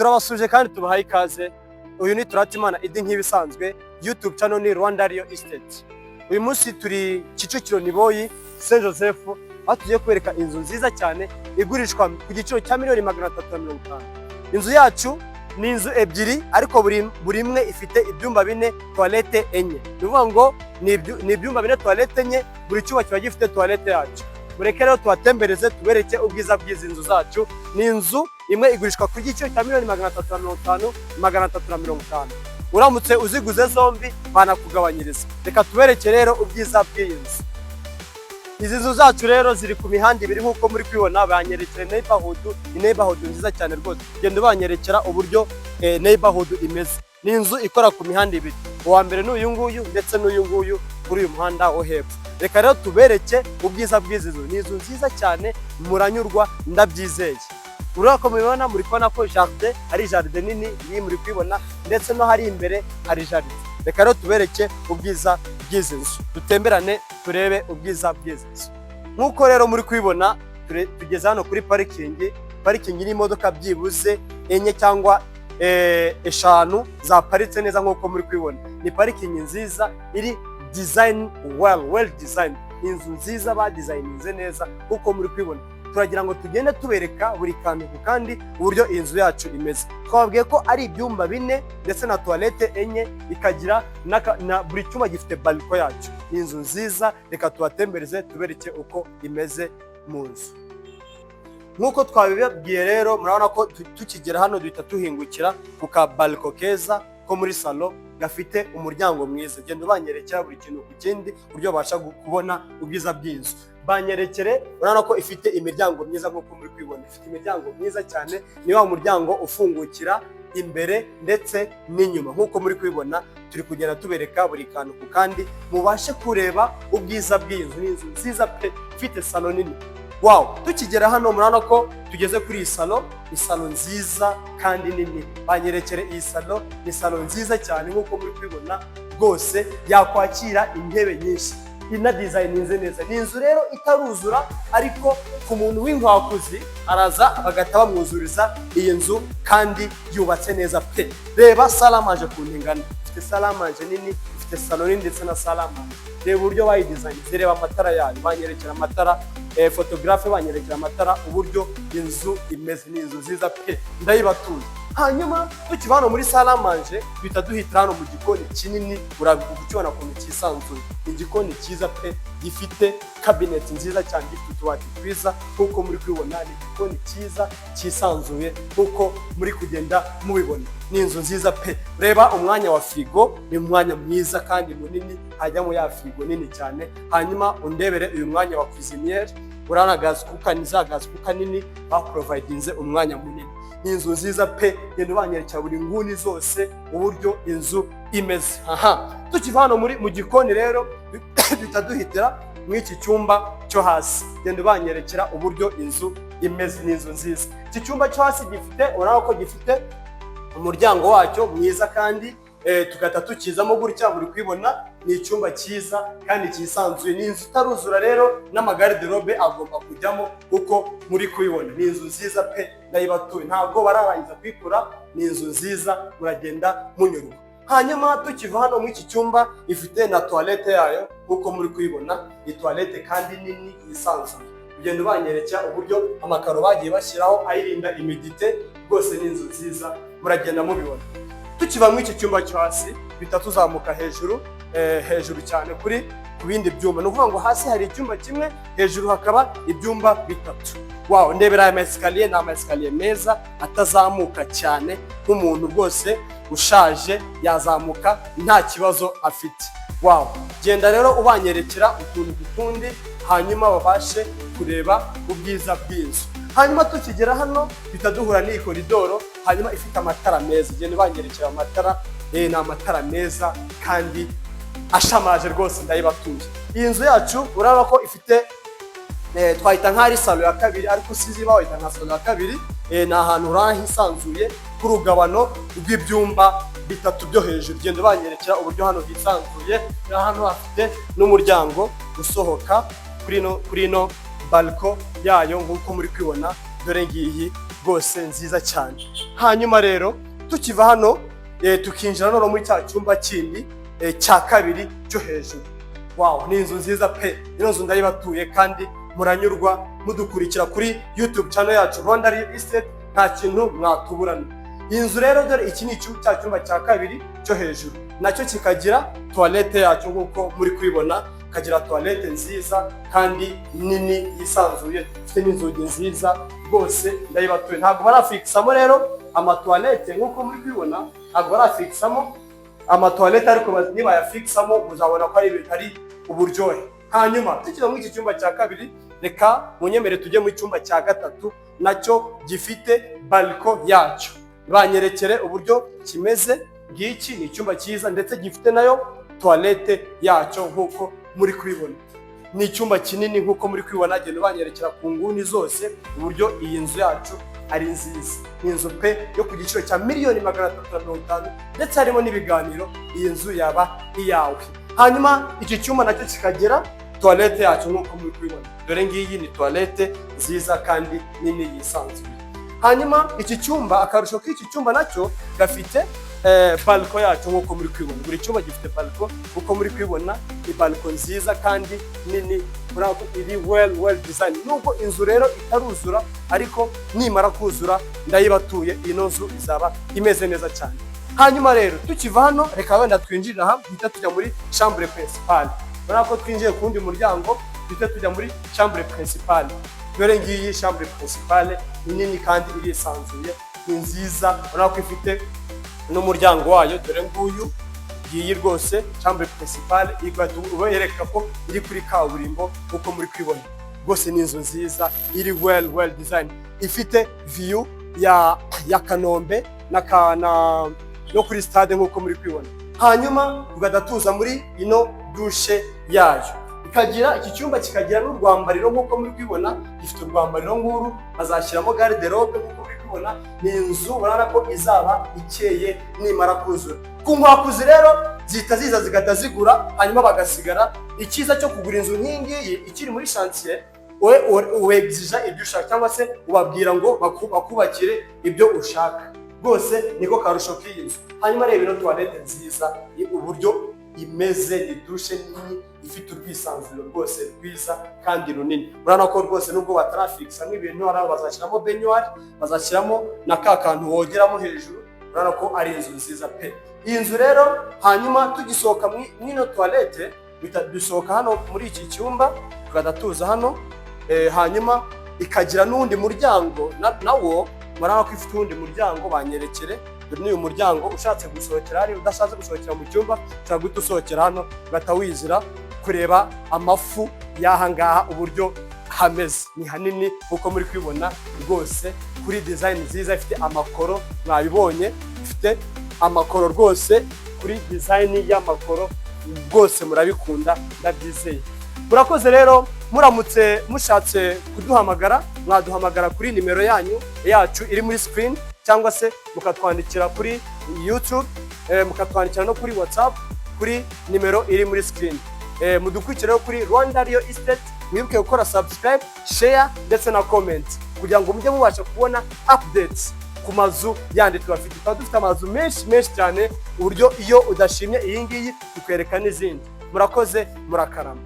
Turabasuje kandi tubahaye ikaze. Uyu ni Turatimana Idi nk'ibisanzwe, YouTube channel ni Rwanda Real Estate. Uyu munsi turi Kicukiro Niboyi Saint Joseph, aho tugiye kwereka inzu nziza cyane igurishwa ku giciro cya $350,000. Inzu yacu ni inzu ebyiri ariko buri imwe ifite ibyumba 4, toilette enye. Bivuga ngo ni ibyumba 4, toilette enye, buri cyumba kiba gifite toilette yacu. Mureke rero tubatembereze tubereke ubwiza bw'izi nzu zacu. Ni inzu imwe igurishwa ku giciro cya $350,000, $350,000. Uramutse uziguze zombi banakugabanyiriza. Reka tubereke rero ubwiza bw'iyi nzu. Izi nzu zacu rero ziri ku mihanda ibiri nk'uko muri kwibona, banyerekera neighborhood nziza cyane rwose. Genda banyerekera uburyo neighborhood imeze. Ni inzu ikora ku mihanda ibiri. Uwa mbere ni uyu nguyu ndetse n'uyu nguyu kuri uyu muhanda wo hepfo. Reka rero tubereke ubwiza bw'izi nzu. Ni inzu nziza cyane, muranyurwa ndabyizeye. Urako mubibona, muri kubona ko jardin ari jardin nini, iyi muri kwibona, ndetse no hari imbere hari jardin. Reka rero tubereke ubwiza bw'izi nzu, dutemberane turebe ubwiza bw'izi nzu. Nk'uko rero muri kwibona, tugeze hano kuri parikingi ni imodoka byibuze enye cyangwa eshanu zaparitse neza nk'uko muri kwibona. Ni parikingi nziza iri design well designed. Inzu nziza ba designinze neza uko muri kwibona. Turagira ngo tugende tubereka buri kantu kandi uburyo inzu yacu imeze. Twabwiye ko ari ibyumba 4 ndetse na toilette enye, ikagira na buri cyumba gifite balcon yacu. Ni inzu nziza, reka tubatembereze tubereke uko imeze mu nzu. Nkuko twabibabwiye rero, murabona ko tukigera hano duhita tuhingukira ku ka balcon keza ko muri salon gafite umuryango mwiza. Genda banyerekera buri kintu ku kindi uburyo basha kubona ubwiza bw'inzu. Banyerekere, urabona ko ifite imiryango myiza nk'uko muri kwibona. Ifite imiryango myiza cyane, ni wa muryango ufungukira imbere ndetse n'inyuma. Nk'uko muri kwibona, turi kugenda tubereka buri kantu ku kandi mubashe kureba ubwiza bw'inzu. Ni inzu nziza pe, ifite salon nini. Wow, tukigera hano murabona ko tugeze kuri iyi salon. Ni salon nziza kandi nini. Banyerekere iyi salon, ni salon nziza cyane nk'uko muri kwibona, rwose yakwakira intebe nyinshi. Ina designinze neza. Ni inzu rero itaruzura, ariko ku muntu w'inkwakuzi araza bagata bamwuzuriza iyi nzu kandi yubatse neza pe. Reba salamanje ku ntingana. Ifite salamanje nini, ifite salon nini ndetse na salamanje. Reba uburyo bayidesigninze, reba amatara yayo, banyerekera amatara, photographe banyerekera amatara uburyo inzu imeze. Ni inzu nziza pe, ndayibatuye. Hanyuma tukivana muri salamanje bita duhitira hano mu gikoni kinini, urabukibona ko kisanzuye. Igikoni cyiza pe, gifite cabinet nziza cyane, gifite utubati twiza nkuko muri kwibona. Ni igikoni cyiza kisanzuye nkuko muri kugenda mubibona. Ni inzu nziza pe. Reba umwanya wa frigo, ni umwanya mwiza kandi munini, hajyamo ya frigo nini cyane. Hanyuma undebere uyu mwanya wa cuisinière, urana gas cooker, ni za gas cooker nini baprovidinze umwanya munini. Ni inzu nziza pe, genda banyerekera buri nguni zose uburyo inzu imeze. Tukiva hano mu gikoni rero bitaduhitira mu iki cyumba cyo hasi. Genda banyerekera uburyo inzu imeze. Ni inzu nziza. Iki cyumba cyo hasi gifite, urabona ko gifite umuryango wacyo mwiza kandi tugata tukizamo gutya muri kwibona. Ni icyumba cyiza kandi kisanzuye. Ni inzu itaruzura rero, n'amagarderobe agomba kujyamo uko muri kwibona. Ni inzu nziza pe, ndayibatuye. Ntabwo bararangiza kwikura. Ni inzu nziza, muragenda munyurwa. Hanyuma tukiva hano muri iki cyumba, ifite na toilette yayo uko muri kwibona. Ni toilette kandi nini isanzuye. Ugenda banyerekera uburyo amakaro bagiye bashyiraho ayirinda imidite. Rwose ni inzu nziza, muragenda mubibona. Tukiva muri iki cyumba cyo hasi bita tuzamuka hejuru cyane ku bindi byumba. Ni ukuvuga ngo hasi hari icyumba kimwe, hejuru hakaba ibyumba 3. Wow, ndebera aya maesikaliye, ni maesikaliye meza atazamuka cyane, nk'umuntu rwose ushaje yazamuka nta kibazo afite. Wow, genda rero ubanyerekera utuntu dutundi, hanyuma babashe kureba ubwiza bw'inzu. Hanyuma tukigera hano bitaduhura n'iyi koridoro, hanyuma ifite amatara meza. Genda banyerekera amatara, ni amatara meza kandi ashamaje rwose, ndayibatuye. Iyi nzu yacu urabona ko ifite twahita nk'ari salon ya kabiri, ariko sizi bawita nka salon ya kabiri. Ni ahantu urahisanzuye ku rugabano rw'ibyumba 3 byo hejuru. Genda banyerekera uburyo hano hisanzuye. Hano hafite n'umuryango usohoka kuri no balcon yayo nk'uko muri kwibona. Dore ngiyi rwose nziza cyane. Hanyuma rero tukiva hano tukinjira no muri cya cyumba kindi cya kabiri cyo hejuru. Wow, ni inzu nziza pe. Ino nzu ndayibatuye kandi muranyurwa mudukurikira kuri YouTube channel yacu Rwanda Real Estate, nta kintu mwatuburana. Iyi nzu rero dore iki ni cyumba cya kabiri cyo hejuru, nacyo kikagira toilette yacu nk'uko muri kwibona, kagira toilette nziza kandi nini yisanzuye, ifite n'inzugi nziza rwose ndayibatuye. Ntabwo barafixamo rero ama toilette nk'uko muri kwibona, ntabwo barafixamo ama toilette, ariko niba yafixamo muzabona ko ari uburyohe. Hanyuma tukiva muri iki cyumba cya kabiri, reka munyemere tujye mu cyumba cya gatatu, nacyo gifite balcon yacyo. Banyerekere uburyo kimeze. Ngiki ni icyumba cyiza ndetse gifite nayo toilette yacyo nk'uko muri kwibona. Ni icyumba kinini nk'uko muri kwibona, agenda banyerekera ku nguni zose uburyo iyi nzu yacu ari nziza. Ni inzu pe yo ku giciro cya $350,000 ndetse harimo n'ibiganiro. Iyi nzu yaba iyawe. Hanyuma iki cyumba nacyo kikagira toilette yacu nk'uko muri kwibona. Dore ngiyi ni toilette nziza kandi nini yisanzuye. Hanyuma iki cyumba, akarusho k'iki cyumba nacyo gafite balcon yacu nk'uko muri kwibona. Buri cyumba gifite balcon nk'uko muri kwibona, ni balcon nziza kandi nini, urako iri well design. Nubwo inzu rero itaruzura, ariko nimara kuzura ndayibatuye, ino nzu izaba imeze neza cyane. Hanyuma rero tukiva hano, reka wenda twinjirira aha, duhita tujya muri chambre principale. Urako twinjiye ku wundi muryango, duhita tujya muri chambre principale. Dore ngiyi chambre principale nini kandi irisanzuye, ni nziza, urako ifite n'umuryango wayo. Dore nguyu ngiyi rwose chambre principale, ubereka ko iri kuri kaburimbo uko muri kwibona. Rwose ni inzu nziza, iri well design, ifite view ya Kanombe no kuri stade nk'uko muri kwibona. Hanyuma tugadatuza muri ino douche yayo. Iki cyumba kikagira n'urwambariro nk'uko muri kwibona, gifite urwambariro nk'uru, bazashyiramo garde-robe nk'uko muri kwibona. Ni inzu urabona ko izaba ikeye nimara kuzura. Ku nkwakuzi rero zihita ziza zigata zigura, hanyuma bagasigara. Icyiza cyo kugura inzu nk'ingiyi ikiri muri chantier, uwegzija ibyo ushaka cyangwa se ubabwira ngo bakubakire ibyo ushaka. Rwose niko karusho k'iyi nzu. Hanyuma reba ino toilette nziza, uburyo imeze, ni douche nini, ifite urwisanzuro rwose rwiza kandi runini. Urabona ko rwose nubwo batarafixa nk'ibintu, hari bazashyiramo baignoire, bazashyiramo na ka kantu wogeramo hejuru. Urabona ko ari inzu nziza pe. Iyi nzu rero, hanyuma tugisohoka mw'ino toilette, dusohoka hano muri iki cyumba, tugadatuza hano. Hanyuma ikagira n'undi muryango nawo, murabona ko ifite undi muryango. Banyerekere, dore n'uyu muryango, ushatse gusohokera hari, udashatse gusohokera mu cyumba, ushaka guhita usohokera hano ugahita wizira kureba amafu y'aha ngaha uburyo hameze. Ni hanini nk'uko muri kwibona, rwose kuri design nziza, ifite amakoro, mwabibonye ifite amakoro rwose, kuri design y'amakoro rwose murabikunda, ndabyizeye. Murakoze rero, muramutse mushatse kuduhamagara, mwaduhamagara kuri nimero yacu iri muri screen, cyangwa se mukatwandikira kuri YouTube, mukatwandikira no kuri WhatsApp kuri nimero iri muri screen. Mudukurikire kuri Rwanda Real Estate, mwibuke gukora subscribe, share ndetse na comment kugira ngo mujye mubasha kubona updates ku mazu yandi tubafite. Dufite amazu menshi cyane, uburyo iyo udashimye iyi ngiyi tukwereka n'izindi. Murakoze, murakarama.